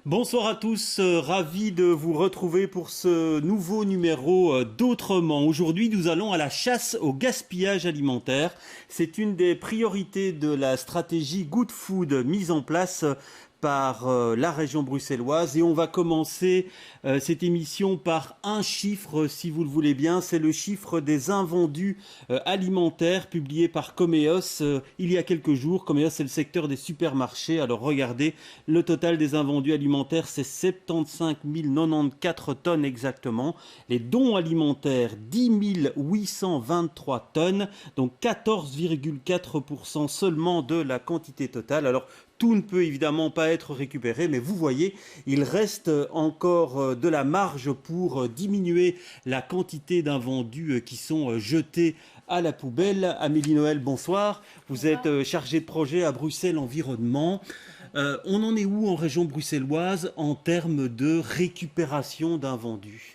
Bonsoir à tous, ravi de vous retrouver pour ce nouveau numéro d'Autrement. Aujourd'hui, nous allons à la chasse au gaspillage alimentaire. C'est une des priorités de la stratégie Good Food mise en place par la région bruxelloise et on va commencer cette émission par un chiffre si vous le voulez bien, c'est le chiffre des invendus alimentaires publié par Comeos il y a quelques jours. Comeos, c'est le secteur des supermarchés. Alors regardez, le total des invendus alimentaires c'est 75 094 tonnes exactement, les dons alimentaires 10 823 tonnes, donc 14,4% seulement de la quantité totale. Alors tout ne peut évidemment pas être récupéré, mais vous voyez, il reste encore de la marge pour diminuer la quantité d'invendus qui sont jetés à la poubelle. Amélie Noël, bonsoir. Vous êtes chargée de projet à Bruxelles Environnement. On en est où en région bruxelloise en termes de récupération d'invendus ?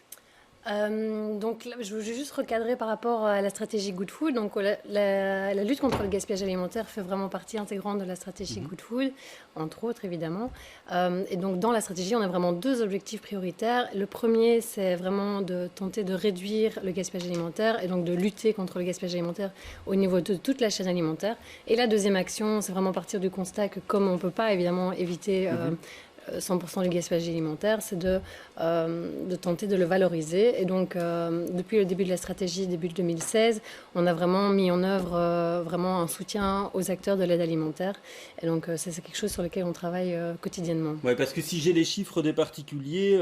Donc, je veux juste recadrer par rapport à la stratégie Good Food. Donc, la lutte contre le gaspillage alimentaire fait vraiment partie intégrante de la stratégie Good Food, entre autres évidemment. Et donc, dans la stratégie, on a vraiment deux objectifs prioritaires. Le premier, c'est vraiment de tenter de réduire le gaspillage alimentaire et donc de lutter contre le gaspillage alimentaire au niveau de toute la chaîne alimentaire. Et la deuxième action, c'est vraiment partir du constat que comme on ne peut pas évidemment éviter 100% du gaspillage alimentaire, c'est de tenter de le valoriser. Et donc, depuis le début de la stratégie, début 2016, on a vraiment mis en œuvre vraiment un soutien aux acteurs de l'aide alimentaire. Et donc, c'est quelque chose sur lequel on travaille quotidiennement. Oui, parce que si j'ai les chiffres des particuliers,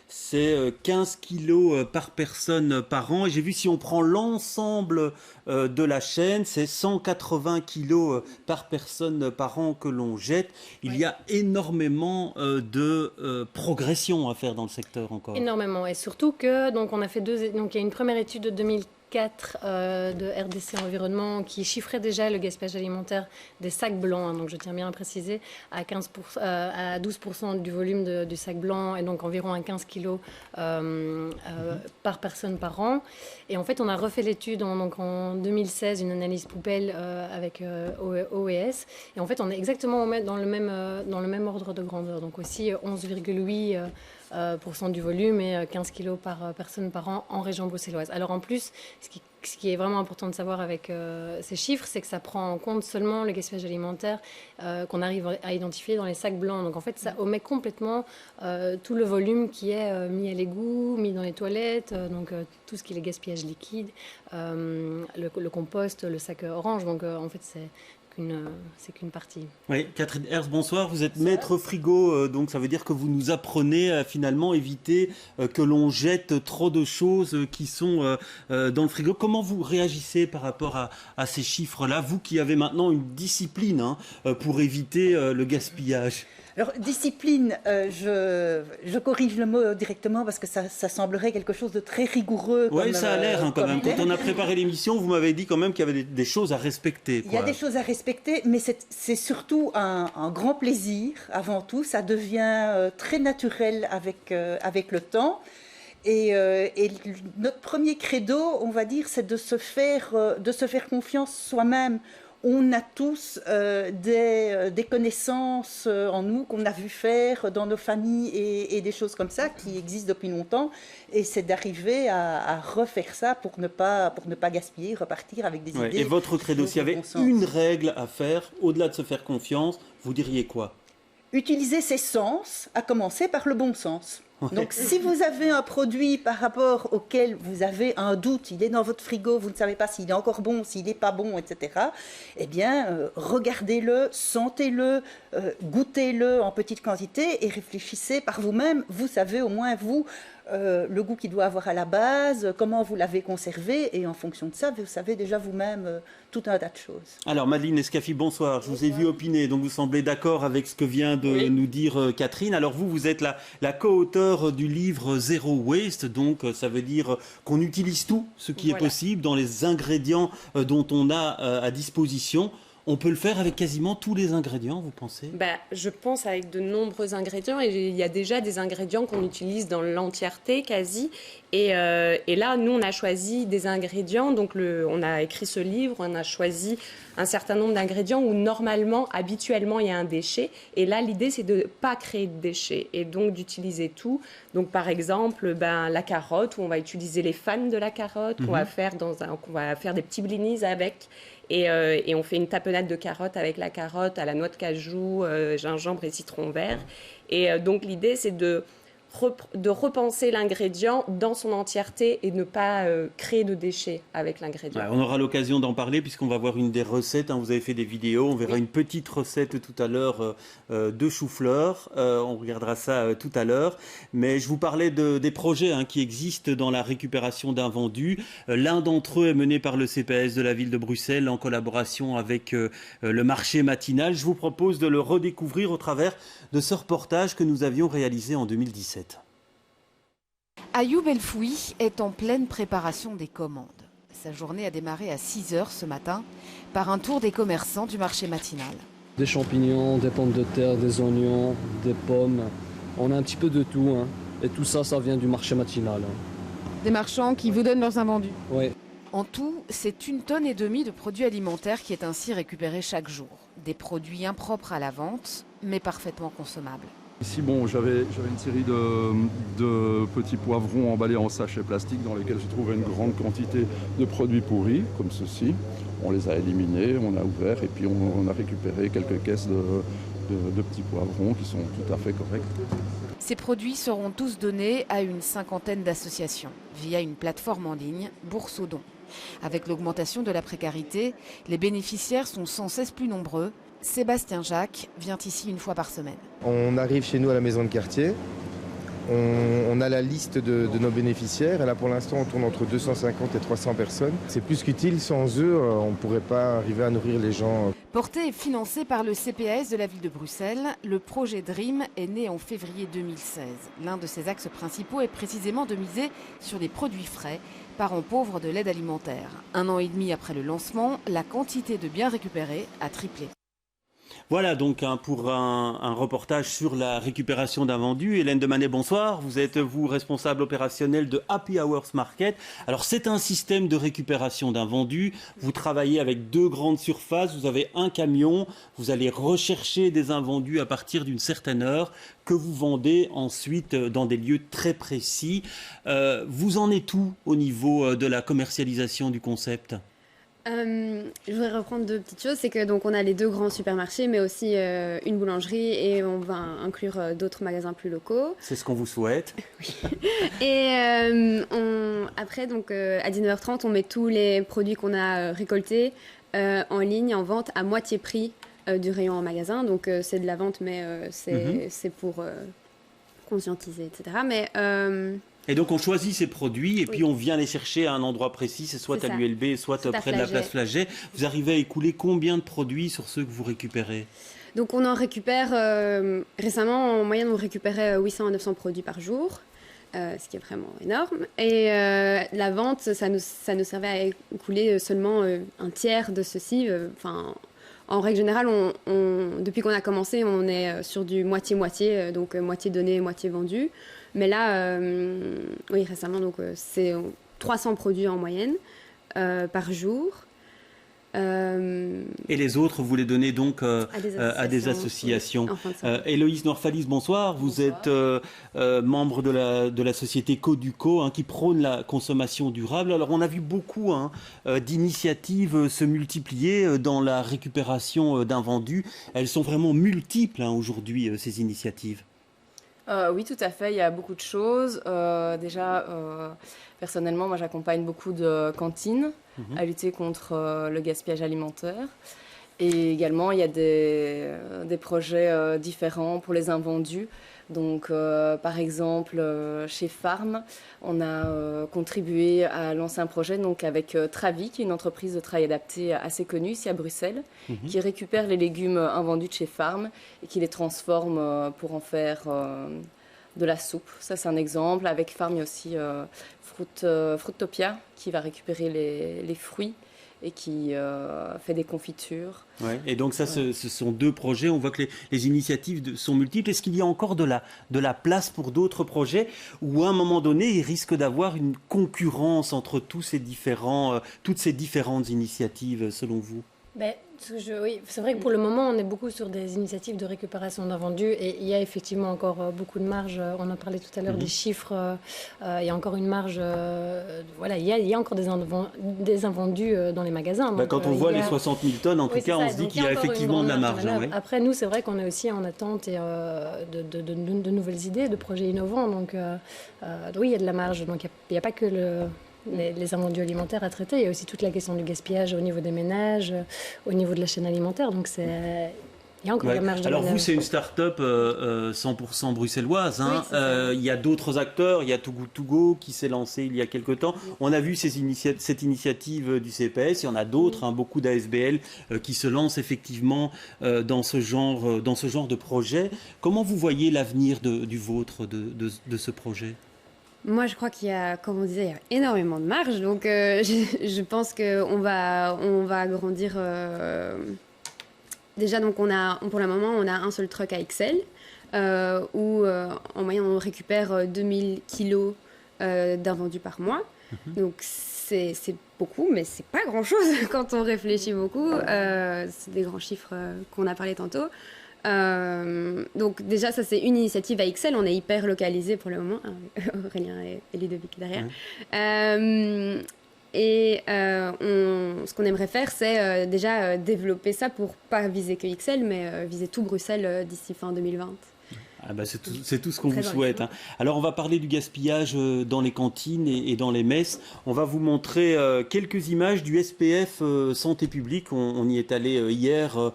c'est 15 kilos par personne par an. Et j'ai vu, si on prend l'ensemble de la chaîne, c'est 180 kilos par personne par an que l'on jette. Il y a énormément de progression à faire dans le secteur encore. Énormément, et surtout que donc on a fait donc il y a une première étude de 2004 de RDC Environnement qui chiffrait déjà le gaspillage alimentaire des sacs blancs, hein, donc je tiens bien à préciser, à 12% du volume du sac blanc, et donc environ à 15 kilos par personne par an. Et en fait, on a refait l'étude donc en 2016, une analyse poubelle avec OES, et en fait, on est exactement dans le même ordre de grandeur, donc aussi 11,8% du volume et 15 kilos par personne par an en région bruxelloise. Alors en plus, ce qui est vraiment important de savoir avec ces chiffres, c'est que ça prend en compte seulement le gaspillage alimentaire qu'on arrive à identifier dans les sacs blancs. Donc en fait, ça omet complètement tout le volume qui est mis à l'égout, mis dans les toilettes, donc tout ce qui est les gaspillages liquides, le compost, le sac orange. Donc en fait, c'est qu'une partie. Oui, Catherine Herz, bonsoir. Vous êtes maître frigo, donc ça veut dire que vous nous apprenez à finalement éviter que l'on jette trop de choses qui sont dans le frigo. Comment vous réagissez par rapport à ces chiffres-là, vous qui avez maintenant une discipline pour éviter le gaspillage ? Alors, discipline, je corrige le mot directement parce que ça semblerait quelque chose de très rigoureux. Oui, ça a l'air quand même. Quand on a préparé l'émission, vous m'avez dit quand même qu'il y avait des choses à respecter. Il y a des choses à respecter, mais c'est surtout un grand plaisir avant tout. Ça devient très naturel avec le temps. Et notre premier credo, on va dire, c'est de se faire confiance soi-même. On a tous des connaissances en nous qu'on a vu faire dans nos familles et des choses comme ça qui existent depuis longtemps. Et c'est d'arriver à refaire ça pour ne pas gaspiller, repartir avec des idées. Et votre credo, s'il y avait une règle à faire, au-delà de se faire confiance, vous diriez quoi ? Utiliser ses sens, à commencer par le bon sens. Donc, si vous avez un produit par rapport auquel vous avez un doute, il est dans votre frigo, vous ne savez pas s'il est encore bon, s'il n'est pas bon, etc., eh bien, regardez-le, sentez-le, goûtez-le en petite quantité et réfléchissez par vous-même. Vous savez au moins, vous, le goût qu'il doit avoir à la base, comment vous l'avez conservé, et en fonction de ça, vous savez déjà vous-même tout un tas de choses. Alors, Madeleine Escaffi, bonsoir. Je vous ai vu opiner, donc vous semblez d'accord avec ce que vient de nous dire Catherine. Alors, vous êtes la co-auteure du livre Zero Waste, donc ça veut dire qu'on utilise tout ce qui est possible dans les ingrédients dont on a à disposition. On peut le faire avec quasiment tous les ingrédients, vous pensez? Je pense avec de nombreux ingrédients et il y a déjà des ingrédients qu'on utilise dans l'entièreté quasi. Et là, nous, on a choisi des ingrédients. Donc, on a écrit ce livre, on a choisi un certain nombre d'ingrédients où normalement, habituellement, il y a un déchet. Et là, l'idée, c'est de ne pas créer de déchets et donc d'utiliser tout. Donc, par exemple, la carotte, où on va utiliser les fans de la carotte, qu'on va faire qu'on va faire des petits blinis avec. Et on fait une tapenade de carottes avec la carotte à la noix de cajou, gingembre et citron vert. Et donc l'idée, c'est de repenser l'ingrédient dans son entièreté et ne pas créer de déchets avec l'ingrédient. Ouais, on aura l'occasion d'en parler puisqu'on va voir une des recettes. Vous avez fait des vidéos, on verra une petite recette tout à l'heure de chou-fleur. On regardera ça tout à l'heure. Mais je vous parlais des projets qui existent dans la récupération d'invendus. L'un d'entre eux est mené par le CPS de la ville de Bruxelles en collaboration avec le marché matinal. Je vous propose de le redécouvrir au travers de ce reportage que nous avions réalisé en 2017. Ayoub El Fouy est en pleine préparation des commandes. Sa journée a démarré à 6 h ce matin par un tour des commerçants du marché matinal. Des champignons, des pommes de terre, des oignons, des pommes. On a un petit peu de tout. Et tout ça, ça vient du marché matinal. Des marchands qui vous donnent leurs invendus. Oui. En tout, c'est 1,5 tonne de produits alimentaires qui est ainsi récupéré chaque jour. Des produits impropres à la vente, mais parfaitement consommables. Ici, j'avais une série de petits poivrons emballés en sachets plastiques dans lesquels je trouvais une grande quantité de produits pourris, comme ceci. On les a éliminés, on a ouvert et puis on a récupéré quelques caisses de petits poivrons qui sont tout à fait corrects. Ces produits seront tous donnés à une 50aine d'associations via une plateforme en ligne, Bourse aux dons. Avec l'augmentation de la précarité, les bénéficiaires sont sans cesse plus nombreux. Sébastien Jacques vient ici une fois par semaine. On arrive chez nous à la maison de quartier, on a la liste de nos bénéficiaires et là pour l'instant on tourne entre 250 et 300 personnes. C'est plus qu'utile, sans eux on ne pourrait pas arriver à nourrir les gens. Porté et financé par le CPS de la ville de Bruxelles, le projet DREAM est né en février 2016. L'un de ses axes principaux est précisément de miser sur des produits frais, parents pauvres de l'aide alimentaire. 1 an et demi après le lancement, la quantité de biens récupérés a triplé. Voilà donc pour un reportage sur la récupération d'invendus. Hélène de Manet, bonsoir. Vous êtes, vous, responsable opérationnel de Happy Hours Market. Alors, c'est un système de récupération d'invendus. Vous travaillez avec 2 grandes surfaces. Vous avez un camion. Vous allez rechercher des invendus à partir d'une certaine heure que vous vendez ensuite dans des lieux très précis. Vous en êtes où au niveau de la commercialisation du concept ? Je voudrais reprendre 2 petites choses. C'est que donc on a les 2 grands supermarchés, mais aussi une boulangerie et on va inclure d'autres magasins plus locaux. C'est ce qu'on vous souhaite. Oui. Et après, donc à 19h30, on met tous les produits qu'on a récoltés en ligne, en vente à moitié prix du rayon en magasin. Donc c'est de la vente, mais c'est pour conscientiser, etc. Mais et donc on choisit ces produits et puis on vient les chercher à un endroit précis, c'est soit à l'ULB, soit près de la place Flaget. Vous arrivez à écouler combien de produits sur ceux que vous récupérez ? Donc on en récupère, récemment en moyenne on récupérait 800 à 900 produits par jour, ce qui est vraiment énorme. Et la vente, ça nous servait à écouler seulement un tiers de ceci. En règle générale, depuis qu'on a commencé, on est sur du moitié-moitié, donc moitié donné, moitié vendu. Mais là, oui, récemment, donc, c'est 300 produits en moyenne par jour. Et les autres, vous les donnez donc à des associations. Héloïse Norfalis, bonsoir. Vous êtes membre de la société Coduco qui prône la consommation durable. Alors, on a vu beaucoup d'initiatives se multiplier dans la récupération d'invendus. Elles sont vraiment multiples aujourd'hui, ces initiatives. Oui, tout à fait. Il y a beaucoup de choses. Personnellement, moi, j'accompagne beaucoup de cantines à lutter contre le gaspillage alimentaire. Et également, il y a des projets différents pour les invendus. Donc, par exemple, chez Farm, on a contribué à lancer un projet donc, avec Travi, qui est une entreprise de travail adapté assez connue ici à Bruxelles, qui récupère les légumes invendus de chez Farm et qui les transforme pour en faire de la soupe. Ça, c'est un exemple. Avec Farm, il y a aussi Fruitopia, qui va récupérer les fruits et qui fait des confitures. Ouais. Et donc ça, ce sont 2 projets. On voit que les initiatives sont multiples. Est-ce qu'il y a encore de la place pour d'autres projets où à un moment donné, il risque d'avoir une concurrence entre toutes ces différentes initiatives, selon vous? Oui, c'est vrai que pour le moment, on est beaucoup sur des initiatives de récupération d'invendus et il y a effectivement encore beaucoup de marge. On en parlait tout à l'heure des chiffres. Il y a encore une marge. Voilà, il y a encore des invendus dans les magasins. Donc, quand on voit les 60 000 tonnes, en tout cas, on se dit qu'il y a effectivement de la marge. Hein, Après, nous, c'est vrai qu'on est aussi en attente de nouvelles idées, de projets innovants. Donc, oui, il y a de la marge. Donc, il n'y a pas que les invendus alimentaires à traiter. Il y a aussi toute la question du gaspillage au niveau des ménages, au niveau de la chaîne alimentaire. Donc, il y a encore de la marge de Alors, manœuvre. vous, c'est une start-up 100% bruxelloise. Hein. Oui, il y a d'autres acteurs. Il y a Too Good To Go qui s'est lancé il y a quelque temps. On a vu cette initiative du CPS. Il y en a d'autres, beaucoup d'ASBL qui se lancent effectivement dans ce genre de projet. Comment vous voyez l'avenir du vôtre, de ce projet ? Moi, je crois qu'il y a, comme on disait, il y a énormément de marge. Donc, je pense qu'on va agrandir. Déjà, donc, pour le moment, on a un seul truck à Excel où, en moyenne, on récupère 2000 kilos d'invendus par mois. Donc, c'est beaucoup, mais c'est pas grand-chose quand on réfléchit beaucoup. C'est des grands chiffres qu'on a parlé tantôt. Donc déjà ça c'est une initiative à Excel, on est hyper localisé pour le moment, Aurélien et Ludovic derrière. Ce qu'on aimerait faire c'est déjà développer ça pour pas viser que Excel mais viser tout Bruxelles d'ici fin 2020. C'est tout ce qu'on vous souhaite. Hein. Alors on va parler du gaspillage dans les cantines et dans les messes. On va vous montrer quelques images du SPF Santé publique. On y est allé hier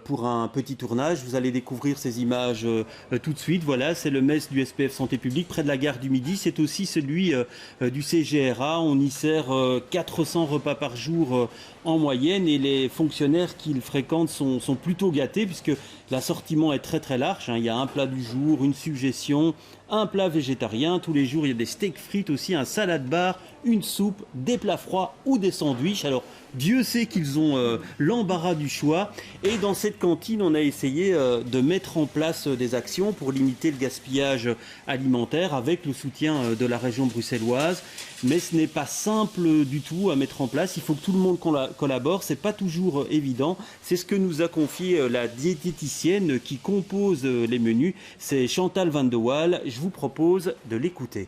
pour un petit tournage. Vous allez découvrir ces images tout de suite. Voilà, c'est le mess du SPF Santé publique près de la gare du Midi. C'est aussi celui du CGRA. On y sert 400 repas par jour en moyenne et les fonctionnaires qui le fréquentent sont plutôt gâtés puisque l'assortiment est très très large. Hein. Il y a un plat du jour, une suggestion, un plat végétarien. Tous les jours, il y a des steaks frites aussi, un salade bar, une soupe, des plats froids ou des sandwichs. Alors, Dieu sait qu'ils ont l'embarras du choix. Et dans cette cantine, on a essayé de mettre en place des actions pour limiter le gaspillage alimentaire avec le soutien de la région bruxelloise. Mais ce n'est pas simple du tout à mettre en place. Il faut que tout le monde collabore. C'est pas toujours évident. C'est ce que nous a confié la diététicienne qui compose les menus. C'est Chantal Van de Waal. Je vous propose de l'écouter.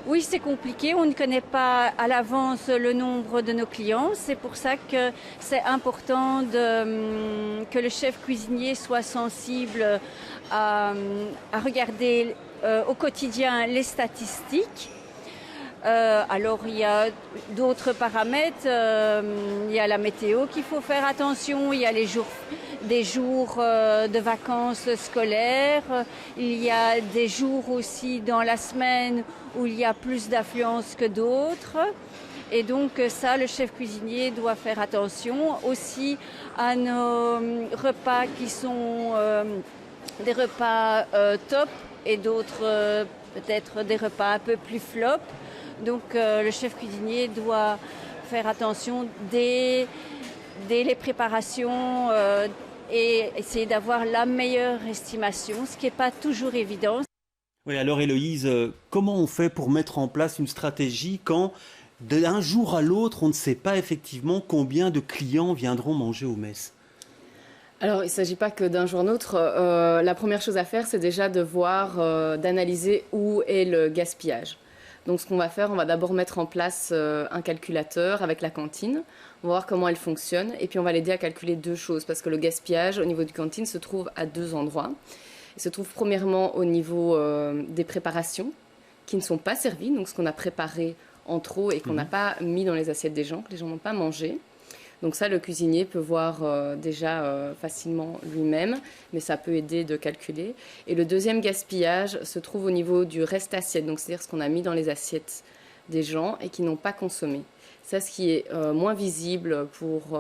Oui, c'est compliqué. On ne connaît pas à l'avance le nombre de nos clients. C'est pour ça que c'est important que le chef cuisinier soit sensible à regarder au quotidien les statistiques. Alors, il y a d'autres paramètres. Il y a la météo qu'il faut faire attention. Il y a des jours de vacances scolaires. Il y a des jours aussi dans la semaine où il y a plus d'affluence que d'autres. Et donc ça, le chef cuisinier doit faire attention aussi à nos repas qui sont des repas top et d'autres peut-être des repas un peu plus flop. Donc le chef cuisinier doit faire attention dès les préparations et essayer d'avoir la meilleure estimation, ce qui n'est pas toujours évident. Oui, alors Héloïse, comment on fait pour mettre en place une stratégie quand d'un jour à l'autre, on ne sait pas effectivement combien de clients viendront manger aux messes ? Alors, il ne s'agit pas que d'un jour à l'autre. La première chose à faire, c'est déjà de voir, d'analyser où est le gaspillage. Donc, ce qu'on va faire, on va d'abord mettre en place un calculateur avec la cantine. On va voir comment elle fonctionne. Et puis, on va l'aider à calculer 2 choses. Parce que le gaspillage, au niveau du cantine, se trouve à 2 endroits. Il se trouve premièrement au niveau des préparations qui ne sont pas servies. Donc, ce qu'on a préparé en trop et qu'on n'a pas mis dans les assiettes des gens, que les gens n'ont pas mangé. Donc ça, le cuisinier peut voir déjà facilement lui-même, mais ça peut aider de calculer. Et le deuxième gaspillage se trouve au niveau du reste assiette, donc c'est-à-dire ce qu'on a mis dans les assiettes des gens et qui n'ont pas consommé. C'est ce qui est moins visible pour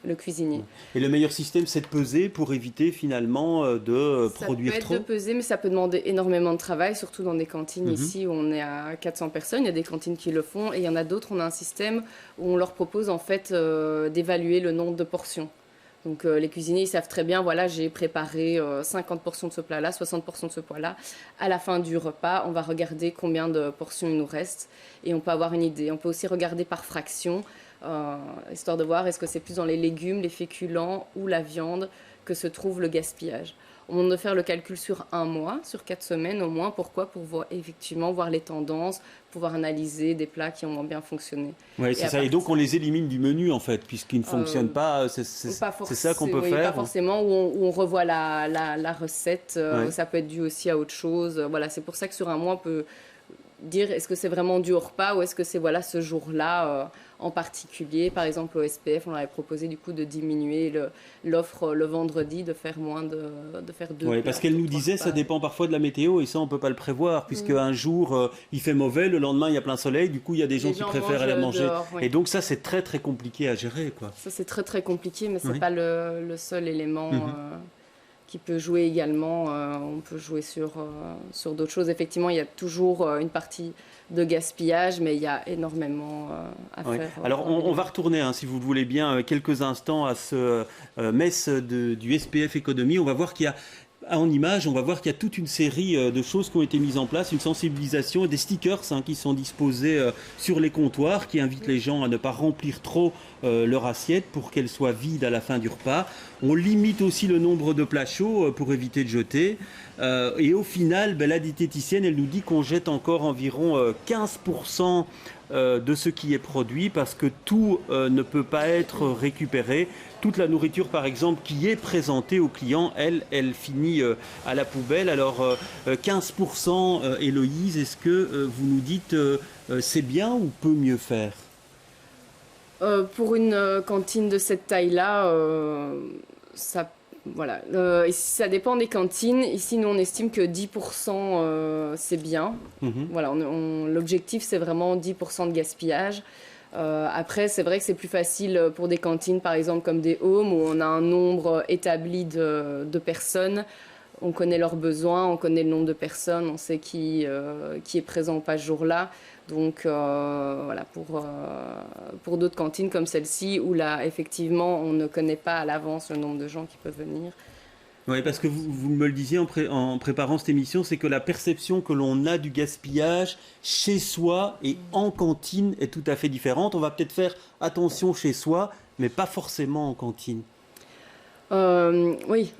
le cuisinier. Et le meilleur système, c'est de peser pour éviter finalement de produire trop. Ça peut être de peser, mais ça peut demander énormément de travail, surtout dans des cantines ici où on est à 400 personnes. Il y a des cantines qui le font et il y en a d'autres, on a un système où on leur propose en fait d'évaluer le nombre de portions. Donc les cuisiniers, ils savent très bien, voilà, j'ai préparé 50 portions de ce plat-là, 60 portions de ce plat-là. À la fin du repas, on va regarder combien de portions il nous reste et on peut avoir une idée. On peut aussi regarder par fraction, histoire de voir est-ce que c'est plus dans les légumes, les féculents ou la viande que se trouve le gaspillage. On demande de faire le calcul sur 1 mois, sur 4 semaines au moins. Pourquoi? Pour effectivement voir les tendances, pouvoir analyser des plats qui ont moins bien fonctionné. Oui, c'est ça. Et donc on les élimine du menu en fait, puisqu'ils ne fonctionnent pas. C'est ça qu'on peut faire. Pas forcément, où on revoit la recette. Ça peut être dû aussi à autre chose. Voilà, c'est pour ça que sur 1 mois, on peut dire est-ce que c'est vraiment dû au repas ou est-ce que c'est ce jour-là en particulier. Par exemple, au SPF, on leur avait proposé du coup de diminuer l'offre le vendredi, de faire moins de faire 2 Oui, parce qu'elle nous disait ça dépend parfois de la météo et ça on peut pas le prévoir puisque un jour il fait mauvais, le lendemain il y a plein soleil, du coup il y a des gens qui préfèrent aller manger dehors, et donc ça c'est très très compliqué à gérer quoi. Ça c'est très très compliqué, mais c'est pas le seul élément qui peut jouer également. On peut jouer sur d'autres choses. Effectivement, il y a toujours une partie de gaspillage, mais il y a énormément à faire. Alors, on va retourner, si vous le voulez bien, quelques instants à ce mess du SPF Économie. On va voir qu'il y a en images, on va voir qu'il y a toute une série de choses qui ont été mises en place, une sensibilisation et des stickers qui sont disposés sur les comptoirs, qui invitent les gens à ne pas remplir trop leur assiette pour qu'elle soit vide à la fin du repas. On limite aussi le nombre de plats chauds pour éviter de jeter. Et au final, la diététicienne, elle nous dit qu'on jette encore environ 15% de ce qui est produit parce que tout ne peut pas être récupéré. Toute la nourriture, par exemple, qui est présentée aux clients, elle finit à la poubelle. Alors, 15%, Héloïse, est-ce que vous nous dites c'est bien ou peut mieux faire? Pour une cantine de cette taille-là, ça dépend des cantines. Ici, nous, on estime que 10%, c'est bien. Voilà, l'objectif, c'est vraiment 10% de gaspillage. Après, c'est vrai que c'est plus facile pour des cantines, par exemple, comme des homes, où on a un nombre établi de personnes. On connaît leurs besoins, on connaît le nombre de personnes, on sait qui est présent ou pas ce jour-là. Donc, voilà, pour d'autres cantines comme celle-ci, où là, effectivement, on ne connaît pas à l'avance le nombre de gens qui peuvent venir. Oui, parce que vous me le disiez en préparant cette émission, c'est que la perception que l'on a du gaspillage chez soi et en cantine est tout à fait différente. On va peut-être faire attention chez soi, mais pas forcément en cantine. Oui,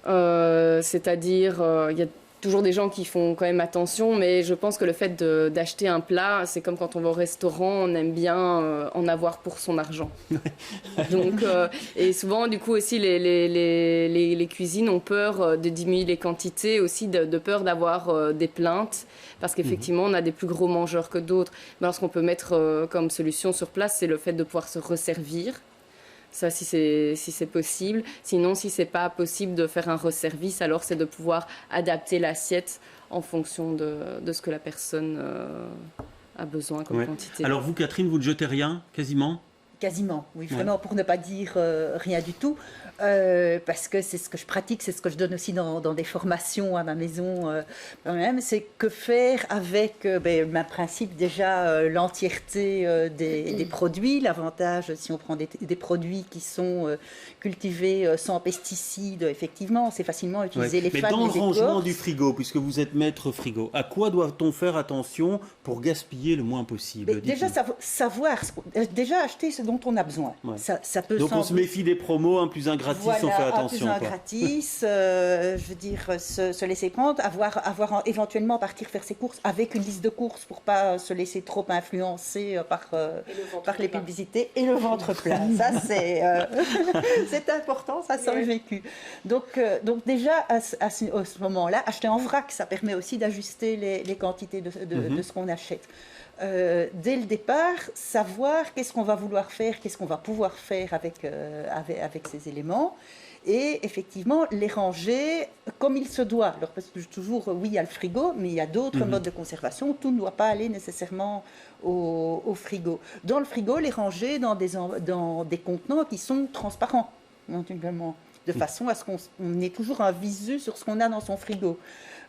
c'est-à-dire, il y a toujours des gens qui font quand même attention, mais je pense que le fait d'acheter un plat, c'est comme quand on va au restaurant, on aime bien en avoir pour son argent. Donc, et souvent, du coup, aussi, les cuisines ont peur de diminuer les quantités, aussi de peur d'avoir des plaintes, parce qu'effectivement, on a des plus gros mangeurs que d'autres. Mais alors, ce qu'on peut mettre comme solution sur place, c'est le fait de pouvoir se resservir. Ça, si c'est possible. Sinon, si c'est pas possible de faire un resservice, alors c'est de pouvoir adapter l'assiette en fonction de ce que la personne a besoin comme quantité. Alors vous, Catherine, vous ne jetez rien, quasiment? Quasiment, oui, vraiment, pour ne pas dire rien du tout. Parce que c'est ce que je pratique, c'est ce que je donne aussi dans des formations à ma maison moi-même, c'est que faire avec un principe déjà l'entièreté des produits. L'avantage, si on prend des produits qui sont cultivés sans pesticides, effectivement, c'est facilement utiliser les fans. Mais dans le rangement écorces, du frigo, puisque vous êtes maître frigo, à quoi doit-on faire attention pour gaspiller le moins possible? Déjà, savoir, déjà acheter ce dont on a besoin. Ça peut donc on se méfie des promos, plus un gratis, on fait attention. Un gratis, je veux dire, se laisser prendre, éventuellement partir faire ses courses avec une liste de courses pour pas se laisser trop influencer par les publicités et le ventre plein. Ça, c'est important, ça sent le vécu. Donc déjà, à ce moment-là, acheter en vrac, ça permet aussi d'ajuster les quantités de ce qu'on achète. dès le départ, savoir qu'est-ce qu'on va vouloir faire, qu'est-ce qu'on va pouvoir faire avec ces éléments. Et effectivement, les ranger comme il se doit. Alors, parce que toujours, oui, il y a le frigo, mais il y a d'autres modes de conservation. Tout ne doit pas aller nécessairement au frigo. Dans le frigo, les ranger dans des contenants qui sont transparents, naturellement, de façon à ce qu'on ait toujours un visu sur ce qu'on a dans son frigo.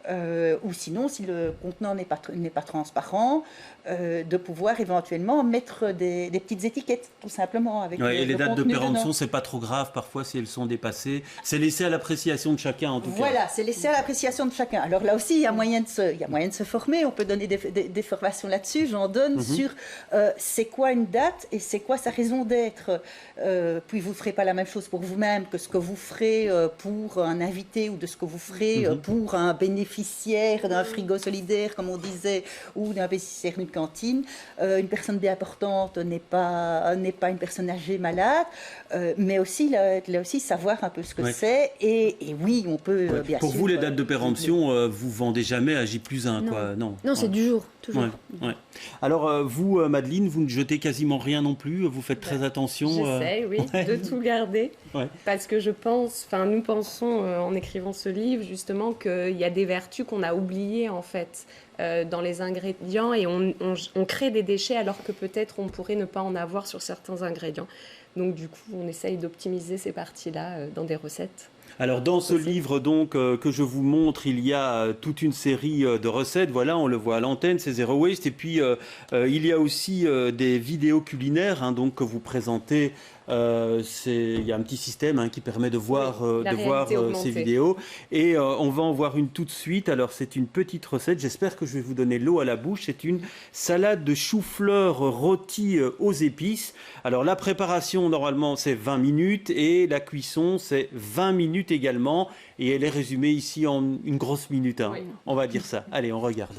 Ou sinon, si le contenant n'est pas transparent, de pouvoir éventuellement mettre des petites étiquettes, tout simplement. Avec et les dates de péremption, dedans. c'est pas trop grave parfois si elles sont dépassées. C'est laissé à l'appréciation de chacun, en tout cas. Voilà, c'est laissé à l'appréciation de chacun. Alors là aussi, il y a moyen de se former. On peut donner des formations là-dessus. J'en donne sur c'est quoi une date et c'est quoi sa raison d'être. Puis vous ne ferez pas la même chose pour vous-même que ce que vous ferez pour un invité ou de ce que vous ferez pour un bénéficiaire d'un frigo solidaire, comme on disait, ou d'un bénéficiaire d'une cantine. Une personne bien importante n'est pas une personne âgée malade, mais aussi, là aussi savoir un peu ce que c'est. Et oui, on peut bien pour sûr... vous, les dates de péremption, vous vendez jamais à J+1, quoi. Non, c'est du jour, toujours. Ouais. Alors, vous, Madeleine, vous ne jetez quasiment rien non plus. Vous faites très attention. J'essaie, oui, de tout garder. Parce que nous pensons, en écrivant ce livre, justement, qu'il y a des vertus qu'on a oubliées, en fait, dans les ingrédients, et on crée des déchets alors que peut-être on pourrait ne pas en avoir sur certains ingrédients. Donc, du coup, on essaye d'optimiser ces parties-là dans des recettes. Alors dans ce livre donc que je vous montre, il y a toute une série de recettes. Voilà, on le voit à l'antenne, c'est Zero Waste. Et puis il y a aussi des vidéos culinaires donc que vous présentez. Il y a un petit système qui permet de voir, ces vidéos. Et on va en voir une tout de suite. Alors c'est une petite recette. J'espère que je vais vous donner l'eau à la bouche. C'est une salade de chou-fleur rôti aux épices. Alors la préparation normalement c'est 20 minutes et la cuisson c'est 20 minutes également. Et elle est résumée ici en une grosse minute. Oui. On va dire ça. Allez, on regarde.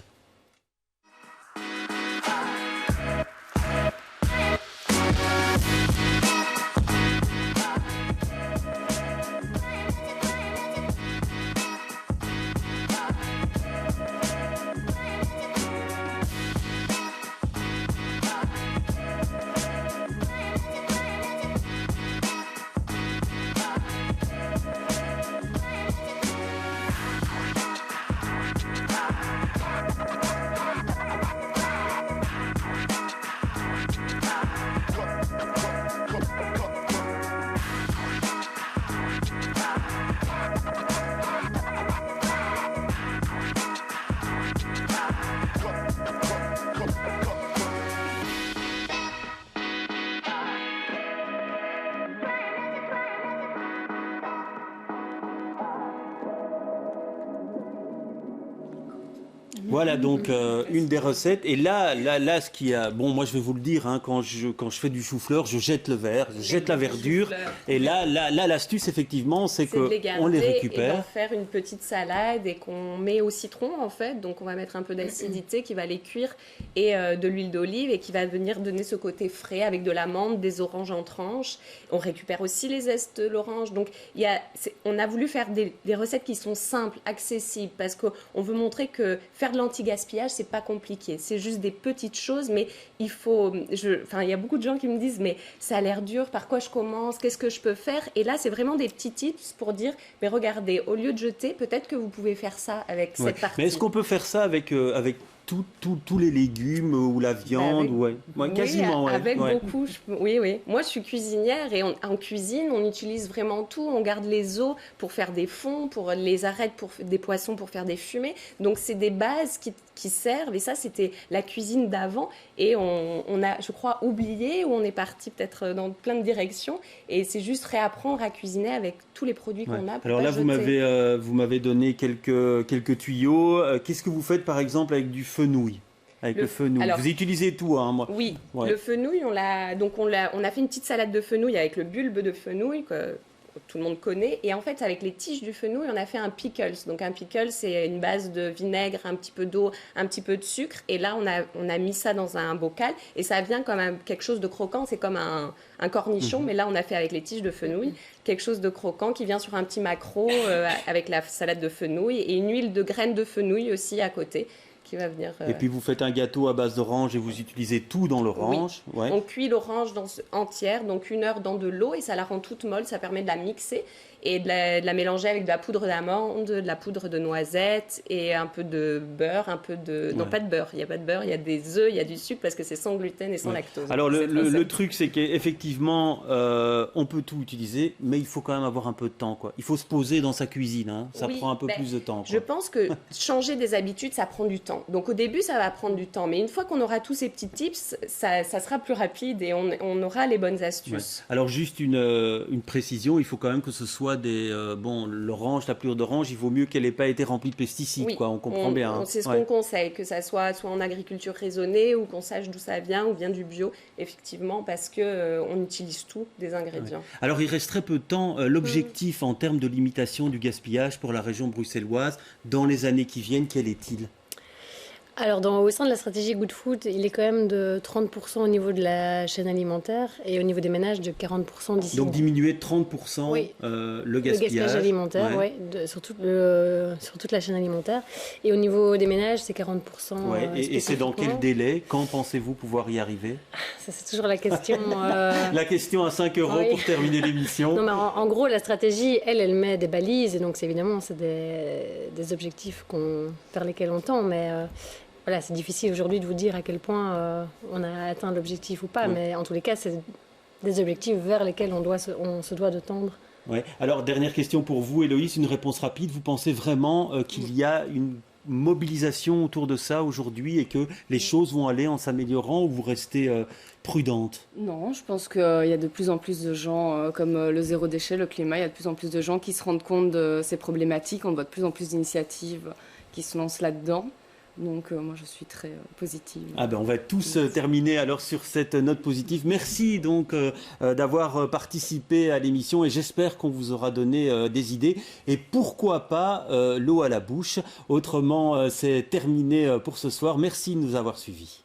Voilà donc une des recettes. Et là, ce qui a... Bon, moi je vais vous le dire, quand je fais du chou-fleur, je jette le verre, je jette la verdure. Et là, l'astuce effectivement, c'est qu'on les récupère. Et d'en faire une petite salade et qu'on met au citron en fait. Donc on va mettre un peu d'acidité qui va les cuire et de l'huile d'olive et qui va venir donner ce côté frais avec de l'amande, des oranges en tranches. On récupère aussi les zestes de l'orange. Donc on a voulu faire des recettes qui sont simples, accessibles, parce qu'on veut montrer que faire de l'anti-gaspillage, c'est pas compliqué. C'est juste des petites choses, mais il y a beaucoup de gens qui me disent, mais ça a l'air dur, par quoi je commence, qu'est-ce que je peux faire? Et là, c'est vraiment des petits tips pour dire, mais regardez, au lieu de jeter, peut-être que vous pouvez faire ça avec cette partie. Mais est-ce qu'on peut faire ça avec tous les légumes ou la viande? Quasiment. Avec beaucoup. Oui. Moi, je suis cuisinière et en cuisine, on utilise vraiment tout. On garde les os pour faire des fonds, pour les arêtes pour des poissons pour faire des fumées. Donc, c'est des bases qui servent. Et ça, c'était la cuisine d'avant. Et on a, je crois, oublié, ou on est parti peut-être dans plein de directions. Et c'est juste réapprendre à cuisiner avec tous les produits qu'on a. Alors là, vous m'avez donné quelques tuyaux. Qu'est-ce que vous faites, par exemple, avec du fenouil? Le fenouil. Alors, vous utilisez tout, moi. Oui, le fenouil, on a fait une petite salade de fenouil avec le bulbe de fenouil que tout le monde connaît. Et en fait, avec les tiges du fenouil, on a fait un pickles. Donc un pickle, c'est une base de vinaigre, un petit peu d'eau, un petit peu de sucre. Et là, on a mis ça dans un bocal et ça vient comme quelque chose de croquant. C'est comme un cornichon, mais là, on a fait avec les tiges de fenouil quelque chose de croquant qui vient sur un petit maquereau avec la salade de fenouil et une huile de graines de fenouil aussi à côté. qui va venir. Et puis vous faites un gâteau à base d'orange et vous utilisez tout dans l'orange. Oui. Ouais. On cuit l'orange entière, donc 1 heure dans de l'eau et ça la rend toute molle, ça permet de la mixer et de la mélanger avec de la poudre d'amande, de la poudre de noisette et un peu de beurre, un peu de... Ouais. Non, pas de beurre, il n'y a pas de beurre, il y a des œufs, il y a du sucre parce que c'est sans gluten et sans lactose. Alors le truc, c'est qu'effectivement, on peut tout utiliser, mais il faut quand même avoir un peu de temps, quoi. Il faut se poser dans sa cuisine, hein. Ça prend un peu plus de temps, quoi. Je pense que changer des habitudes, ça prend du temps. Donc au début, ça va prendre du temps, mais une fois qu'on aura tous ces petits tips, ça sera plus rapide et on aura les bonnes astuces. Ouais. Alors juste une précision, il faut quand même que ce soit l'orange, la pelure d'orange, il vaut mieux qu'elle n'ait pas été remplie de pesticides, quoi. On comprend bien. C'est ce qu'on conseille, que ça soit en agriculture raisonnée ou qu'on sache d'où ça vient ou vient du bio, effectivement, parce que on utilise tout des ingrédients. Ouais. Alors il reste très peu de temps. L'objectif en termes de limitation du gaspillage pour la région bruxelloise dans les années qui viennent, quel est-il ? Alors, au sein de la stratégie Good Food, il est quand même de 30% au niveau de la chaîne alimentaire et au niveau des ménages de 40% d'ici. Donc diminuer de 30% le gaspillage. Le gaspillage alimentaire, sur toute la chaîne alimentaire. Et au niveau des ménages, c'est 40%. Et c'est dans quel délai ? Quand pensez-vous pouvoir y arriver ? Ça, c'est toujours la question. La question à 5 € pour terminer l'émission. Non, mais en gros, la stratégie, elle met des balises. Et donc, évidemment, c'est des objectifs vers lesquels on tend. Mais voilà, c'est difficile aujourd'hui de vous dire à quel point on a atteint l'objectif ou pas. Mais en tous les cas, c'est des objectifs vers lesquels on se doit de tendre. Ouais. Alors, dernière question pour vous, Héloïse, une réponse rapide. Vous pensez vraiment qu'il y a une mobilisation autour de ça aujourd'hui et que les choses vont aller en s'améliorant ou vous restez prudente ? Non, je pense qu'il y a de plus en plus de gens, comme le zéro déchet, le climat, il y a de plus en plus de gens qui se rendent compte de ces problématiques. On voit de plus en plus d'initiatives qui se lancent là-dedans. Donc moi je suis très positive. On va tous terminer alors sur cette note positive. Merci donc d'avoir participé à l'émission et j'espère qu'on vous aura donné des idées et pourquoi pas l'eau à la bouche. Autrement c'est terminé pour ce soir. Merci de nous avoir suivis.